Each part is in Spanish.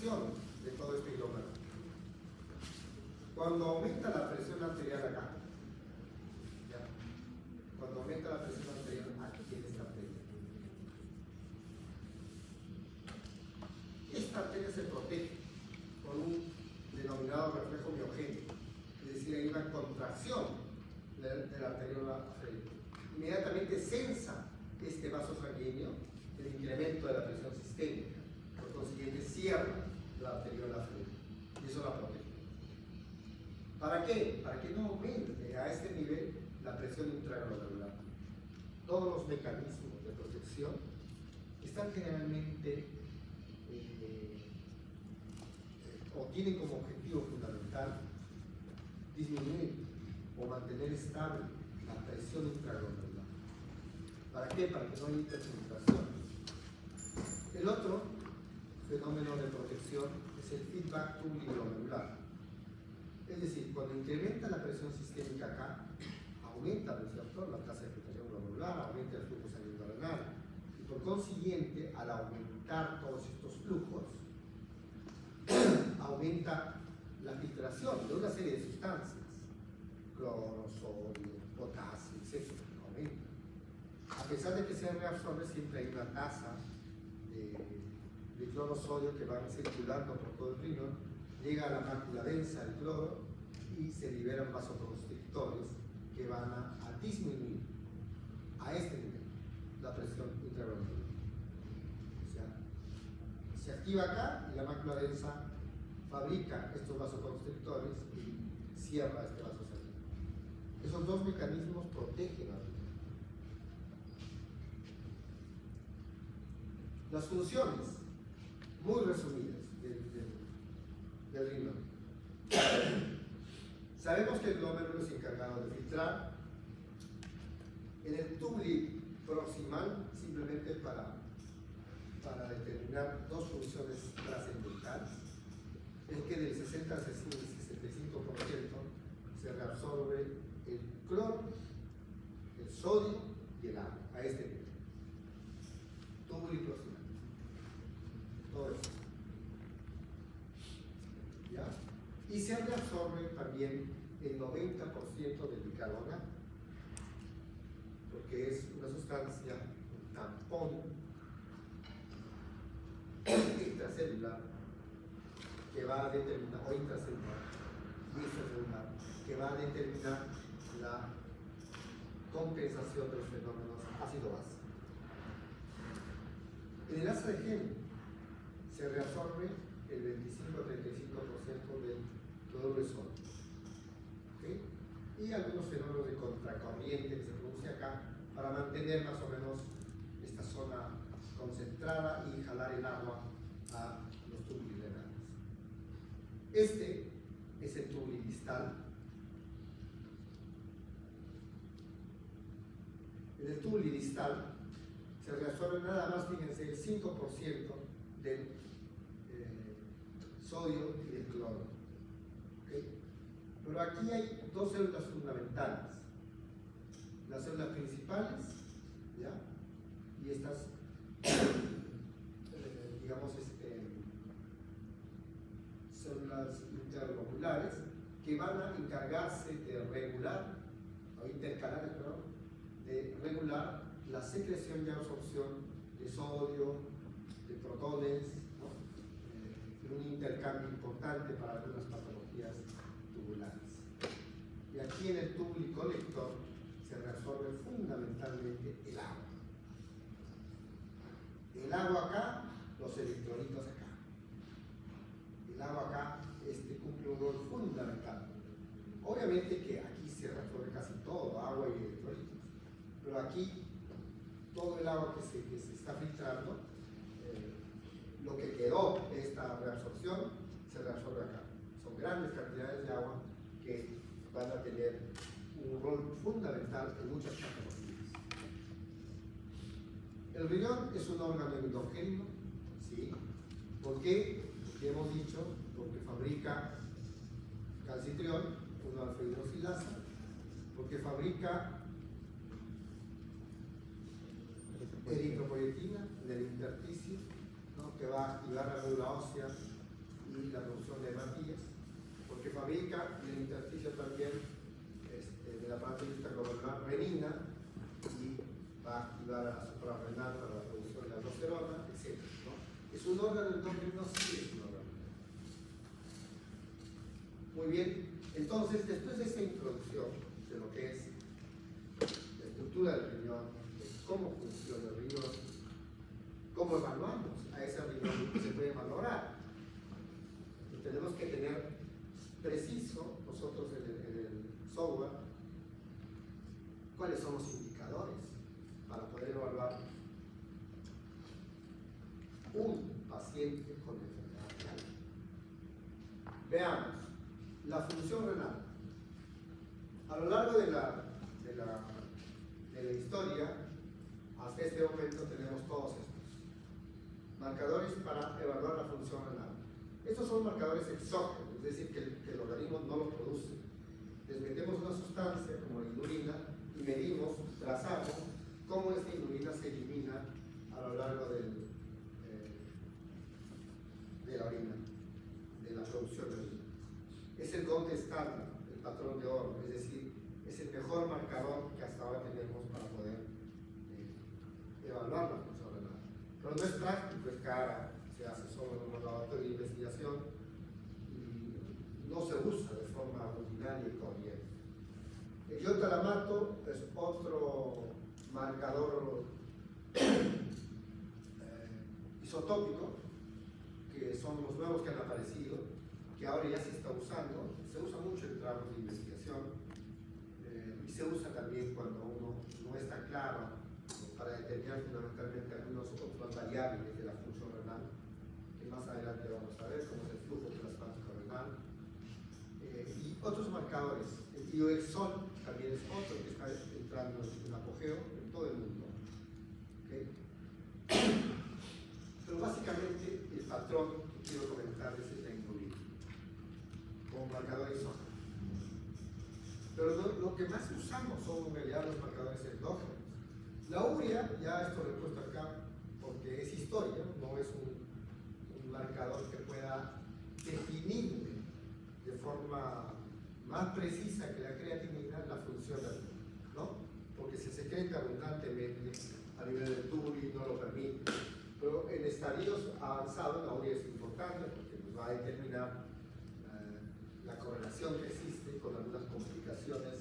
función de todo este hidrógeno. Cuando aumenta la presión arterial acá, ¿ya? Cuando aumenta la presión arterial aquí en esta arteria, esta arteria se protege con un denominado reflejo miogénico, es decir, hay una contracción de la arteriola afferente. Inmediatamente censa este vaso sanguíneo el incremento de la presión sistémica, por consiguiente cierra la arteriola afferente y eso la protege. ¿Para qué? Para que no aumente a este nivel la presión intraglomerular. Todos los mecanismos de protección están generalmente o tienen como objetivo fundamental disminuir o mantener estable la presión intraglomerular. ¿Para qué? Para que no haya interfiltración. El otro fenómeno de protección es el feedback tubuloglomerular. Es decir, cuando incrementa la presión sistémica acá, aumenta el receptor, la tasa de filtración glomerular, aumenta el flujo sanguíneo renal. Y por consiguiente, al aumentar todos estos flujos, aumenta la filtración de una serie de sustancias, cloro, sodio, potasio, etc. Aumenta. A pesar de que se reabsorbe, siempre hay una tasa de cloro sodio que van circulando por todo el riñón, llega a la mácula densa el cloro y se liberan vasoconstrictores que van a disminuir a este nivel la presión intraglomerular. O sea, se activa acá y la mácula densa fabrica estos vasoconstrictores y cierra este vaso sanguíneo. Esos dos mecanismos protegen al riñón. Las funciones muy resumidas del riñón. Sabemos que el glómerulo es encargado de filtrar. En el túbulo proximal, simplemente para determinar dos funciones trascendentales, es que del 60 al 65% se reabsorbe el cloro, el sodio y el agua a este nivel. Túbulo proximal. Todo eso. ¿Ya? Y se reabsorbe también el 90% del bicarbonato, porque es una sustancia, un tampón intracelular que va a determinar, o intracelular y extracelular, que va a determinar la compensación de los fenómenos ácido-base. En el asa de Henle se reabsorbe el 25 a 35% del cloruro de sodio. ¿Okay? Y algunos fenómenos de contracorriente que se produce acá para mantener más o menos esta zona concentrada y jalar el agua a los túbulos renales. Este es el túbulo distal. En el túbulo distal se reabsorbe nada más, fíjense, el 5% del sodio y del cloro. ¿Okay? Pero aquí hay dos células fundamentales. Las células principales, ¿ya? Y estas, digamos, células interglobulares que van a encargarse de regular, o intercalares, perdón, de regular la secreción y absorción de sodio, de protones, ¿no? Un intercambio importante para algunas patologías tubulares. Y aquí en el túbulo colector se reabsorbe fundamentalmente el agua. El agua acá, los electrolitos acá. El agua acá cumple un rol fundamental. Obviamente que aquí se reabsorbe casi todo, agua y electrolitos. Pero aquí, todo el agua que se está filtrando, lo que quedó de esta reabsorción, se reabsorbe acá. Son grandes cantidades de agua que van a tener un rol fundamental en muchas patologías. El riñón es un órgano endógeno, ¿sí? ¿Por qué? Porque hemos dicho, porque fabrica calcitriol, una alfa-hidroxilasa, porque fabrica eritropoyetina del intersticio, ¿no? Que va a activar la médula ósea y la producción de hematías, porque fabrica en el intersticio también del aparato interglomerular renina y va a activar a la suprarrenal para la producción de la aldosterona, etc. ¿no? ¿Es un órgano endocrino? Sí, es un órgano. Muy bien, entonces después de esta introducción de lo que es la estructura del riñón, de cómo funciona el riñón, cómo evaluamos a ese riñón que se puede valorar, y tenemos que tener preciso nosotros en el software cuáles son los indicadores para poder evaluar un paciente con enfermedad renal. Veamos, la función renal. A lo largo de la historia, hasta este momento tenemos todos estos marcadores para evaluar la función renal. Estos son marcadores exógenos, es decir, que el organismo no lo produce. Les metemos una sustancia como la inulina y medimos, trazamos cómo esta inulina se elimina a lo largo de la orina, de la producción de orina. Es el gold estándar, el patrón de oro, es decir, es el mejor marcador que hasta ahora tenemos para poder evaluar la función renal. Pero no es práctico, es cara, se hace solo en un laboratorio de investigación y no se usa de forma rutinaria y corriente. El iotalamato es otro marcador isotópico, que son los nuevos que han aparecido, que ahora ya se está usando, se usa mucho en trabajos de investigación y se usa también cuando uno no está claro para determinar fundamentalmente algunas otras variables de la función renal, que más adelante vamos a ver, como es el flujo plasmático renal, y otros marcadores. El bioexol también es otro que está entrando en apogeo en todo el mundo. ¿Okay? Pero básicamente el patrón que quiero comentarles es la inulina como marcador exógeno. Pero lo que más usamos son en realidad los marcadores endógenos. La urea, ya esto lo he puesto acá porque es historia, no es un marcador que pueda definir de forma más precisa que la creatinina la función del riñón, ¿no? Porque se secreta abundantemente a nivel del tubo y no lo permite. Pero en estadios avanzados la urea es importante porque nos va a determinar la correlación que existe con algunas complicaciones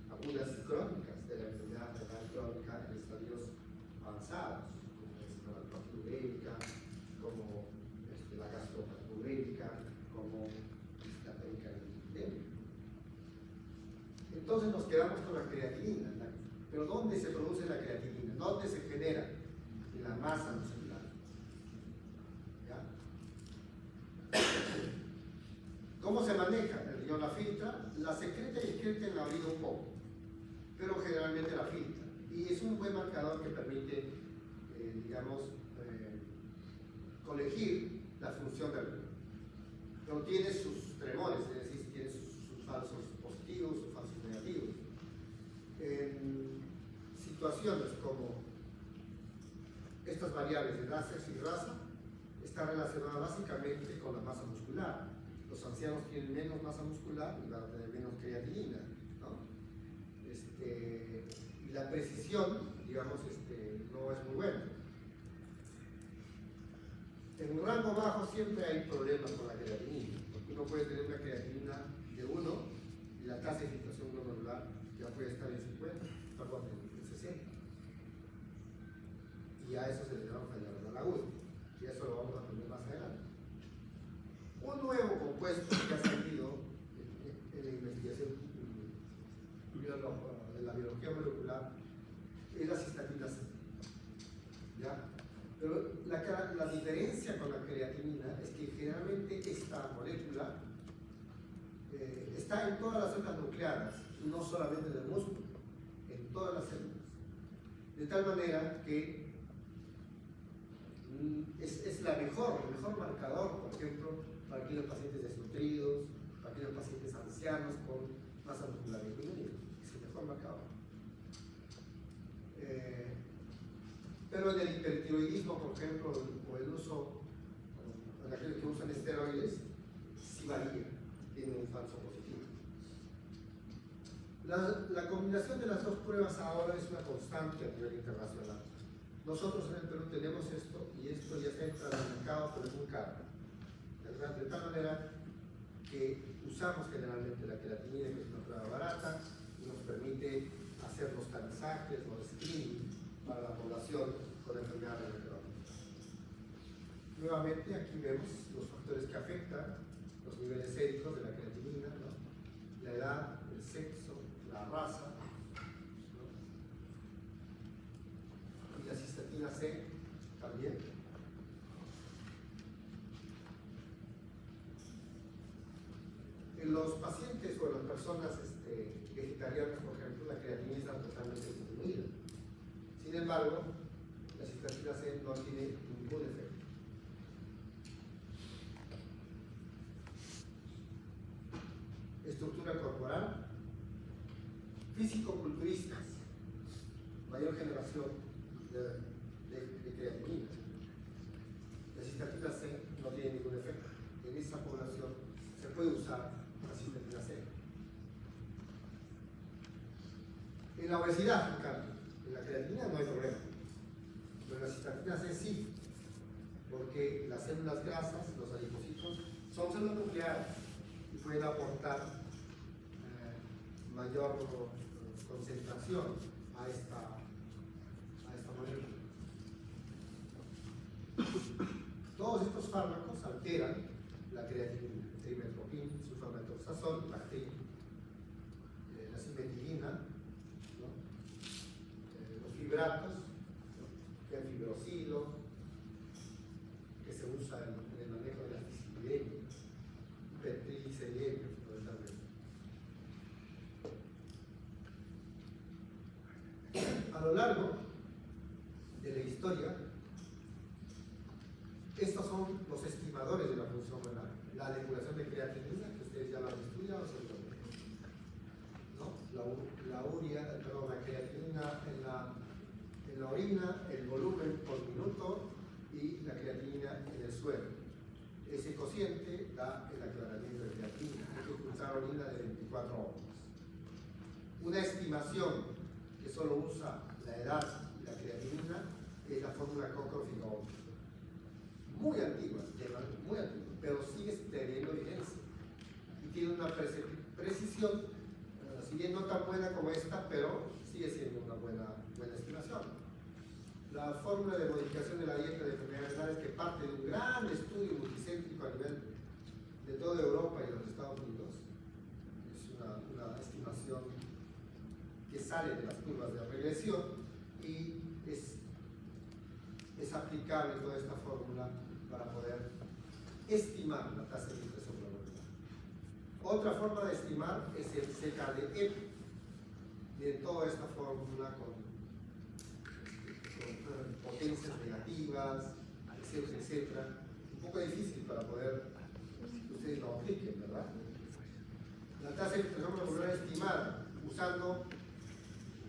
agudas y crónicas de la enfermedad renal crónica en estadios avanzados, como es la neuropatía urémica, como la gastropatía urémica, como la pericarditis. Entonces nos quedamos con la creatinina. Pero ¿dónde se produce la creatinina? ¿Dónde se genera? En la masa muscular. ¿Ya? ¿Cómo se maneja? El riñón la filtra, la secreta y excreta en la orina un poco, pero generalmente la filtra. Y es un buen marcador que permite, colegir la función del riñón. Pero tiene sus tremores, es decir, tiene sus falsos positivos, sus falsos negativos. En situaciones como estas variables de grasa y raza, está relacionada básicamente con la masa muscular. Los ancianos tienen menos masa muscular y van a tener menos creatinina, ¿no? Y la precisión, digamos, no es muy buena. En un rango bajo siempre hay problemas con la creatinina, porque uno puede tener una creatinina de 1 y la tasa de filtración glomerular ya puede estar en 50, perdón, en 60. Y a eso se le llama fallar renal agudo, y eso lo vamos a aprender más adelante. Un nuevo compuesto que ha salido en la investigación de la biología molecular es la cistatina C. ¿Ya? Pero la diferencia con la creatinina es que generalmente esta molécula está en todas las células nucleares, no solamente en el músculo, en todas las células. De tal manera que es el mejor marcador, por ejemplo, para aquellos pacientes desnutridos, para aquellos pacientes ancianos con masa muscular disminuida. Es el mejor marcador. Pero en el hipertiroidismo, por ejemplo, o el uso, en aquellos que usan esteroides, sí varía, tiene un falso positivo. La combinación de las dos pruebas ahora es una constante a nivel internacional. Nosotros en el Perú tenemos esto y esto ya está entrando al mercado, pero es muy caro. De tal manera que usamos generalmente la creatinina, que es una prueba barata, y nos permite hacer los tamizajes, los screening para la población con enfermedades crónicas. Nuevamente aquí vemos los factores que afectan los niveles séricos de la creatinina, ¿no? La edad, el sexo, la raza, ¿no? Y la cistatina C también. En los pacientes o en las personas vegetarianas, por ejemplo, la creatinina está totalmente disminuida. Sin embargo, la cistatina C no tiene ningún efecto. Estructura corporal, físico-culturistas, mayor generación de creatinina. La cistatina C no tiene ningún efecto. En esa población se puede usar la cistatina C. En la obesidad, en cambio, en la creatinina no hay problema, pero en la cistatina C sí, porque las células grasas, los adipocitos, son células nucleares y pueden aportar mayor concentración a esta molécula. Todos estos fármacos alteran la creatinina, trimethoprim, sulfamethoxazol, lactin, la cimetilina, ¿no? Los fibratos, ¿no? El fibrosilo, que se usa en el manejo de la dislipidemia, hipertrigliceridemia, fundamentalmente. A lo largo de la historia, estos son los estimadores de la función renal. La depuración de creatinina, que ustedes ya lo han estudiado seguramente, ¿no? La creatinina en la orina, el volumen por minuto y la creatinina en el suelo. Ese cociente da el aclaramiento de creatinina. Hay que ocultar orina de 24 horas. Una estimación que solo usa la edad y la creatinina es la fórmula Cockcroft-Gault. Muy antigua, muy antigua, pero sigue teniendo vigencia y tiene una precisión, si bien no tan buena como esta, pero sigue siendo una buena estimación. La fórmula de modificación de la dieta de enfermedades renales, que parte de un gran estudio multicéntrico a nivel de toda Europa y los Estados Unidos, es una estimación que sale de las curvas de regresión y es aplicable toda esta fórmula para poder estimar la tasa de infección glomerular. Otra forma de estimar es el CKD-EP, de toda esta fórmula con potencias negativas, etcétera, etcétera. Un poco difícil para poder que ustedes lo apliquen, ¿verdad? La tasa de infección glomerular estimada usando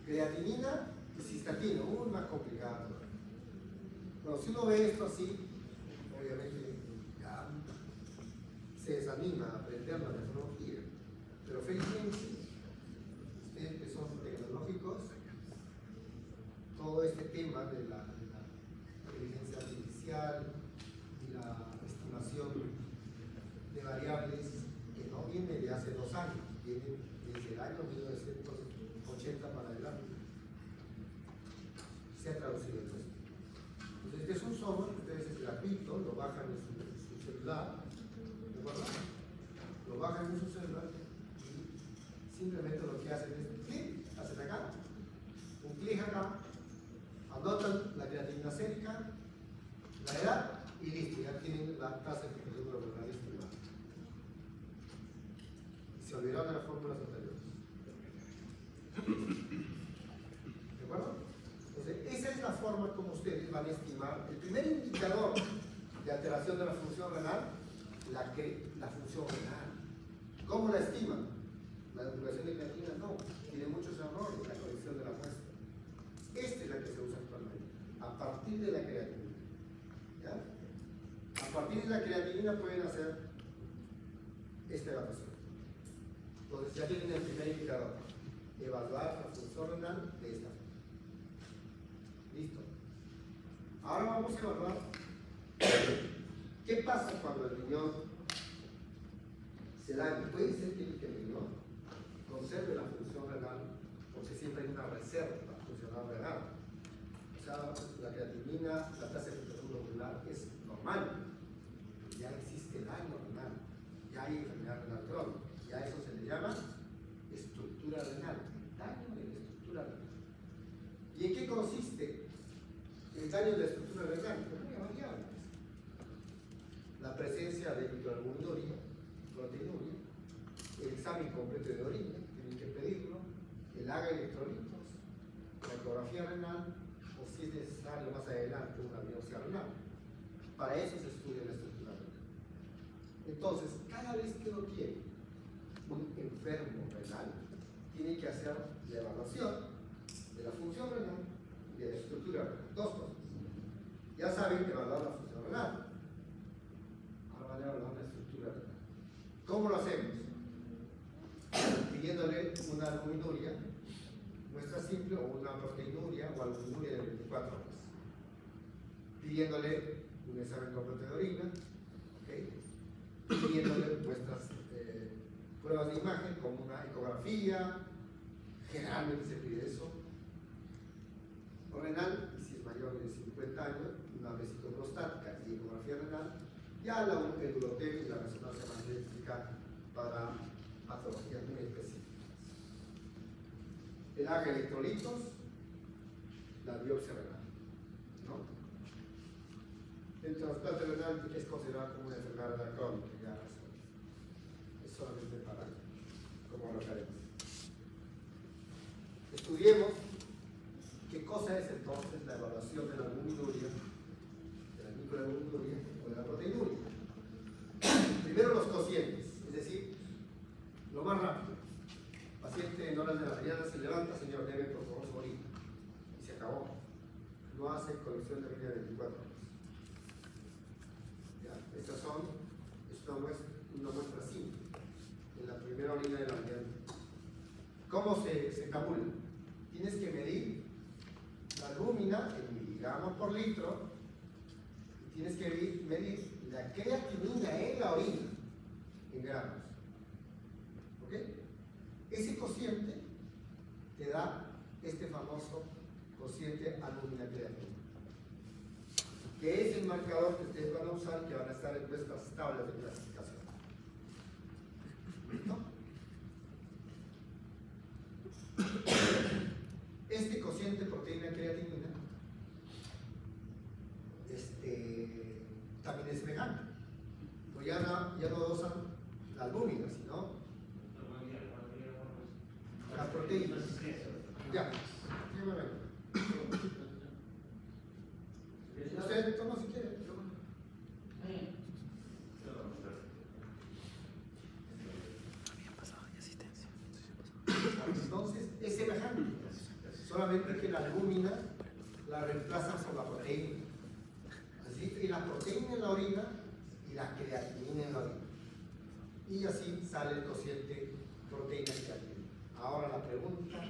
creatinina y cistatina, más complicado. Bueno, si uno ve esto así, obviamente ya se desanima a aprender la tecnología, pero felizmente ustedes que son tecnológicos, todo este tema de la inteligencia artificial y la estimación de variables que no viene de hace 2 años, viene desde el año 1980 para adelante, se ha traducido en esto. Entonces, este es un software que ustedes es gratuito, lo bajan en su celular, ¿de acuerdo? Lo bajan en su celular y simplemente lo que hacen es clic, hacen acá, un clic acá, anotan la creatinina sérica, la edad y listo, ya tienen la tasa de infección glomerular estimada. Se olvidaron de las fórmulas anteriores. ¿De acuerdo? Entonces, esa es la forma como ustedes van a estimar el primer indicador de alteración de la función renal, la función renal. ¿Cómo la estiman? La depuración de creatinina no, tiene muchos errores en la colección de la muestra. Esta es la que se usa actualmente, a partir de la creatinina. ¿Ya? A partir de la creatinina pueden hacer esta evaluación. Entonces ya tienen el primer indicador, evaluar la función renal de esta forma. Listo. Ahora vamos a evaluar qué pasa cuando el riñón se daña. Puede ser que el riñón conserve la función renal porque siempre hay una reserva funcional renal. O sea, la creatinina, la tasa de filtración glomerular es normal. Ya existe daño renal, ya hay enfermedad renal crónica, ya eso se le llama estructura renal, daño de la estructura renal. ¿Y en qué consiste el daño de la estructura renal? Pues muy variable. La presencia de microalbuminuria, proteinuria, el examen completo de orina, tienen que pedirlo, el AGA electrolitos, la ecografía renal, o si es necesario más adelante una biopsia renal. Para eso se estudia la estructura renal. Entonces, cada vez que uno tiene un enfermo renal, tiene que hacer la evaluación de la función renal y de la estructura renal. Dos cosas. Ya saben evaluar la función renal. Ahora van a evaluar la estructura renal. ¿Cómo lo hacemos? Pidiéndole una albuminuria, muestra simple, o una proteinuria o albuminuria de 24 horas. Pidiéndole un examen completo de orina, ¿okay? Pidiéndole vuestras pruebas de imagen como una ecografía, generalmente se pide eso, o renal, y si es mayor de 50 años, una vesícula prostática y ecografía renal, ya el urotec y la resonancia magnética para patologías muy específicas. El AGA electrolitos, la biopsia renal, ¿no? El trasplante renal es considerado como una enfermedad renal crónica, ya es solamente para como referencia. Estudiemos qué cosa es entonces la evaluación de la albuminuria, de la microalbuminuria o de la proteinuria. Primero los cocientes, es decir, lo más rápido. Paciente en horas de la mañana se levanta, señor, debe por favor su orina. Y se acabó. No hace colección de orina de 24 horas. Ya, estas son, es una muestra simple. En la primera orina de la mañana. ¿Cómo se tabula? Tienes que medir la albúmina en miligramos por litro y tienes que medir la creatinina en la orina en gramos. ¿Ok? Ese cociente te da este famoso cociente albúmina-creatinina, que es el marcador que ustedes van a usar y que van a estar en nuestras tablas de clasificación. ¿Listo? Este cociente proteína-creatinina también es vegano. Pues ya no dosan la albúmina, sino las proteínas. Ya, usted toma si quiere. Entonces es semejante, solamente que la albúmina la reemplazan por la proteína. Así que la proteína en la orina y la creatinina en la orina. Y así sale el cociente proteína-creatinina. Ahora la pregunta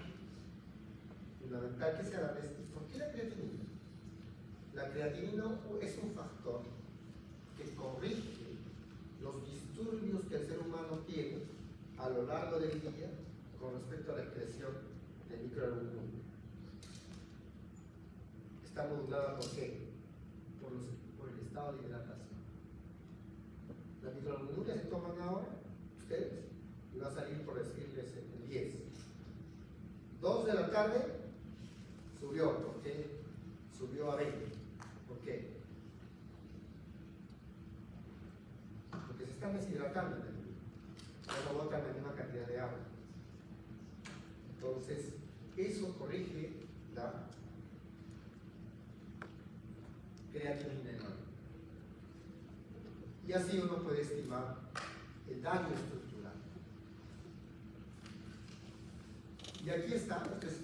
fundamental que se hará es: ¿por qué la creatinina? La creatinina es un factor que corrige los disturbios que el ser humano tiene a lo largo del día con respecto a la excreción de microalbuminuria. Está modulada ¿por qué? Por el estado de hidratación. La microalbuminuria se toman ahora, ustedes, y va a salir por decirles el 10. 2 de la tarde subió, ¿por qué? Subió a 20. ¿Por qué? Porque se están deshidratando, ya no botan la misma cantidad de agua. Entonces, eso corrige la creatinina en la orina. Y así uno puede estimar el daño estructural. Y aquí está, esta es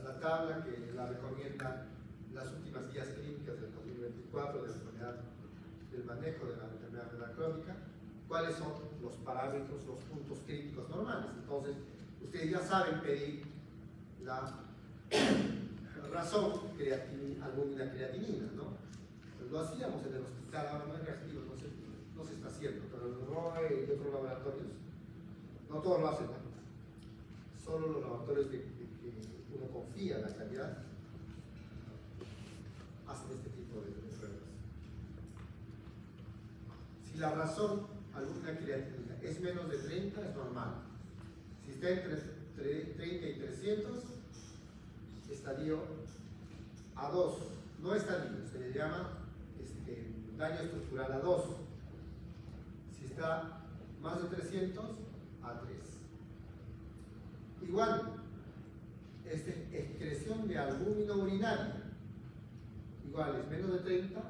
la tabla que la recomienda las últimas guías clínicas del 2024 de la enfermedad, del manejo de la enfermedad renal crónica, cuáles son los parámetros, los puntos críticos normales. Entonces, ustedes ya saben pedir la razón albúmina creatinina, ¿no? Lo hacíamos en el hospital, ahora no es reactivo, no se está haciendo, pero en el ROE y otros laboratorios, no todos lo hacen, ¿no? Solo los laboratorios de que uno confía en la calidad hacen este tipo de pruebas. Si la razón albúmina creatinina es menos de 30, es normal. Si está entre 30 y 300, estadio A2, no estadio, se le llama daño estructural A2. Si está más de 300, A3. Igual, excreción de albúmina urinaria, igual es menos de 30,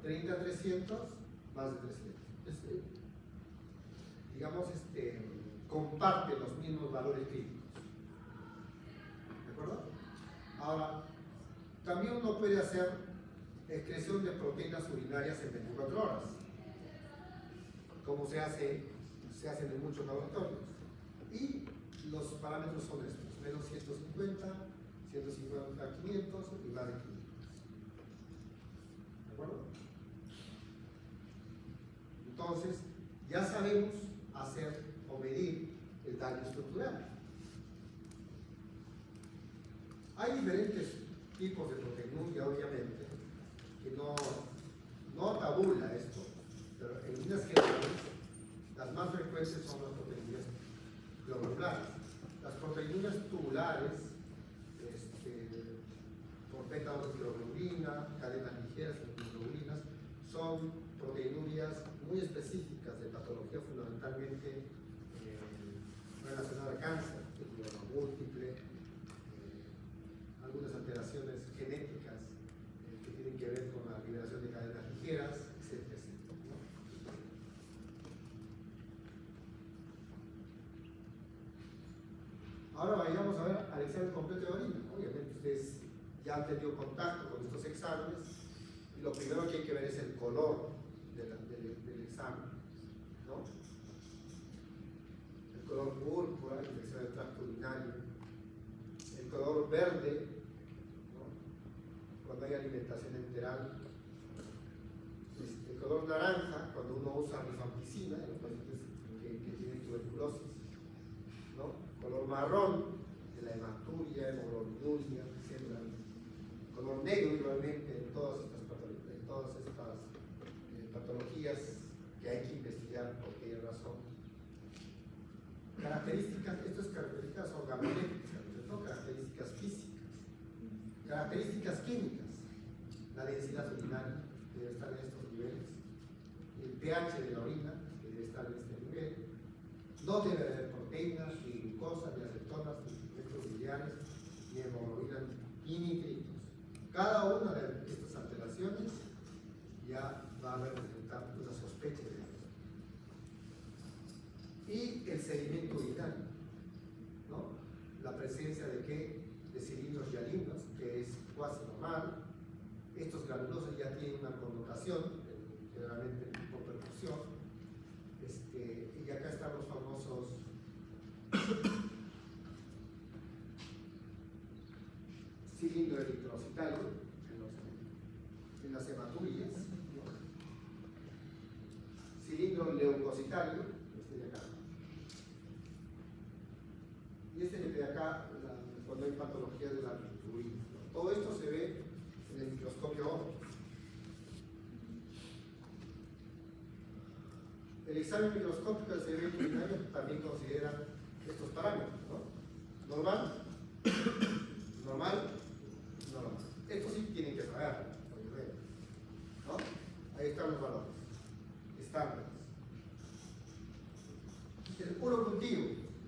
30 a 300, más de 300. Digamos, comparte los mismos valores críticos. ¿De acuerdo? Ahora, también uno puede hacer excreción de proteínas urinarias en 24 horas, como se hacen en muchos laboratorios. Y los parámetros son estos, menos 150, 150 a 500 y más de 500. ¿De acuerdo? Entonces, ya sabemos hacer o medir el daño estructural. Hay diferentes tipos de proteinuria, obviamente, que no tabula esto, pero en líneas generales, las más frecuentes son las proteinuras globulares. Las proteinuras tubulares, por beta-globulina, cadenas ligeras de globulinas, son proteinurias muy específicas de patología fundamentalmente relacionada a cáncer, de mieloma múltiple, algunas alteraciones genéticas que tienen que ver con la liberación de cadenas ligeras, etcétera, etcétera, ¿no? Ahora vayamos a ver al examen completo de orina. Obviamente ustedes ya han tenido contacto con estos exámenes y lo primero que hay que ver es el color del examen, ¿no? El color púrpura, el examen del tracto urinario, el color verde, ¿no? Cuando hay alimentación enteral, el color naranja cuando uno usa rifampicina en los pacientes que tienen tuberculosis, ¿no? Color marrón de la hematuria, hemoglobinuria, etc. Color negro igualmente en todas estas patologías que hay que investigar por qué razón. Características, estas características organoléctricas, no características físicas. Características químicas, la densidad urinaria debe estar en estos niveles, el pH de la orina que debe estar en este nivel, no debe haber proteínas, ni glucosa, ni acetonas, ni efectos biliares, ni hemoglobina, ni nitritos. Cada una de estas alteraciones ya va a representar una sospecha de eso. Y el sedimento urinario, ¿no? La presencia de cilindros y alinos, que es cuasi normal. Estos granulosos ya tienen una connotación, generalmente por perfusión. Y acá están los famosos cilindro eritrocitario en las hematurias, ¿no? Cilindro leucocitario, este de acá. Y este de acá, cuando hay patología de la bilirrubina, ¿no? Todo esto se ve en el microscopio óptico. El examen microscópico del cerebro urinario también considera estos parámetros, ¿no? Normal, normal, normal. Esto sí tienen que saberlo, ¿no? Ahí están los valores estándares. El puro cultivo.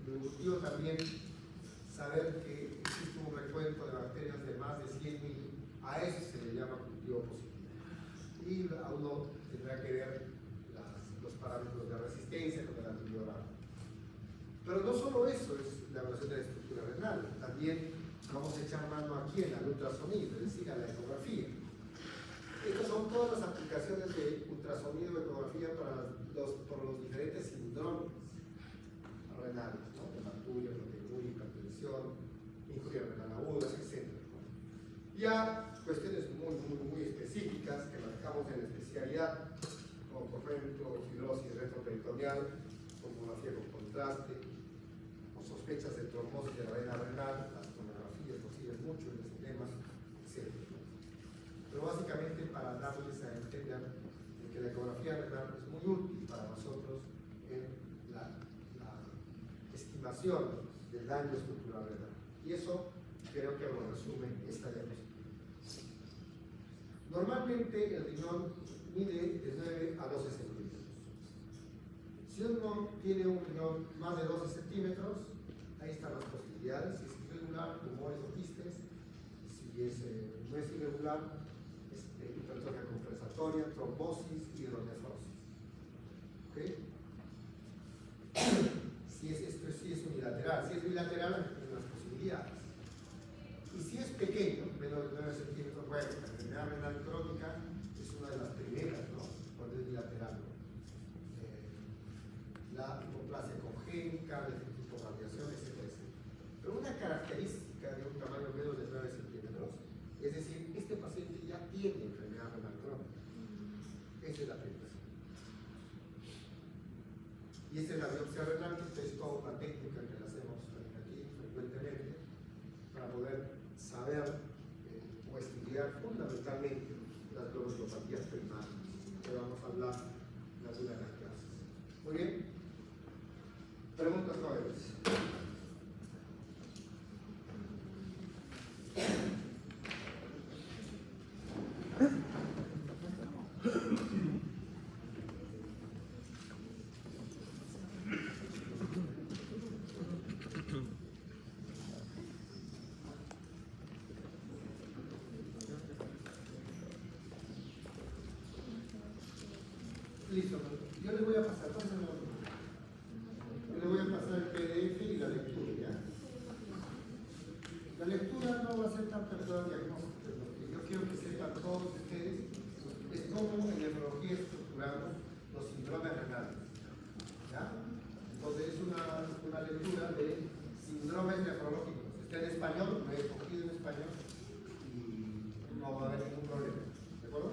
El cultivo también, saber que existe un recuento de bacterias de más de 100.000, a eso se le llama cultivo positivo. Y a uno tendrá que ver los parámetros de resistencia con el antibiótico. Pero no solo eso es la evaluación de la estructura renal, también vamos a echar mano aquí en el ultrasonido, es decir, a la ecografía. Estas son todas las aplicaciones de ultrasonido y ecografía por los cirugía renal aguda, etc. Ya cuestiones muy específicas que manejamos en la especialidad, como por ejemplo fibrosis retroperitoneal, tomografía con contraste, o sospechas de trombosis de la vena renal, las tomografías nos sirven mucho en ese tema, etc. Pero básicamente para darles a entender de que la ecografía renal es muy útil para nosotros en la estimación del daño estructural renal. Y eso creo que lo resume esta diapositiva. Normalmente el riñón mide de 9 a 12 centímetros. Si uno tiene un riñón más de 12 centímetros, ahí están las posibilidades. Si es irregular, tumores o quistes. Si no es irregular, hipertrofia compensatoria, trombosis y hidronefrosis. ¿Okay? Si es unilateral. Si es bilateral, hay unas posibilidades. Y si es pequeño, menos de 9 centímetros, bueno, la enfermedad renal crónica es una de las primeras, ¿no? Cuando es bilateral. La hipoplasia congénica, el tipo de radiación, etc. Pero una característica de un tamaño menos de 9 centímetros, es decir, este paciente ya tiene enfermedad renal crónica. Esa es la primera. Y esta es la biopsia renal, que es toda una técnica que la hacemos aquí frecuentemente para poder saber o estudiar fundamentalmente las glomerulopatías primarias, que vamos a hablar en alguna de las clases. Muy bien. Preguntas jóvenes. Listo, yo les voy a pasar, yo les voy a pasar el PDF y la lectura, ¿ya? La lectura no va a ser tan perdida diagnóstica, lo que yo quiero que sepan todos ustedes es cómo en nefrología estructuramos los síndromes renales, ¿ya? Entonces es una lectura de síndromes nefrológicos. Está en español, lo he escogido en español y no va a haber ningún problema, ¿de acuerdo?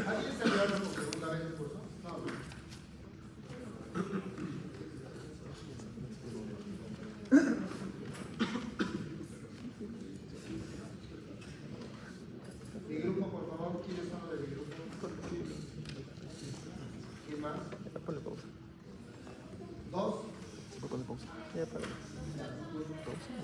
¿Alguien está llevando por segunda vez el curso? Mi grupo, por favor, ¿quiénes son los de mi grupo? ¿Quién más? Ponle pausa. ¿Dos? Ponle pausa. Ya para. Pausa.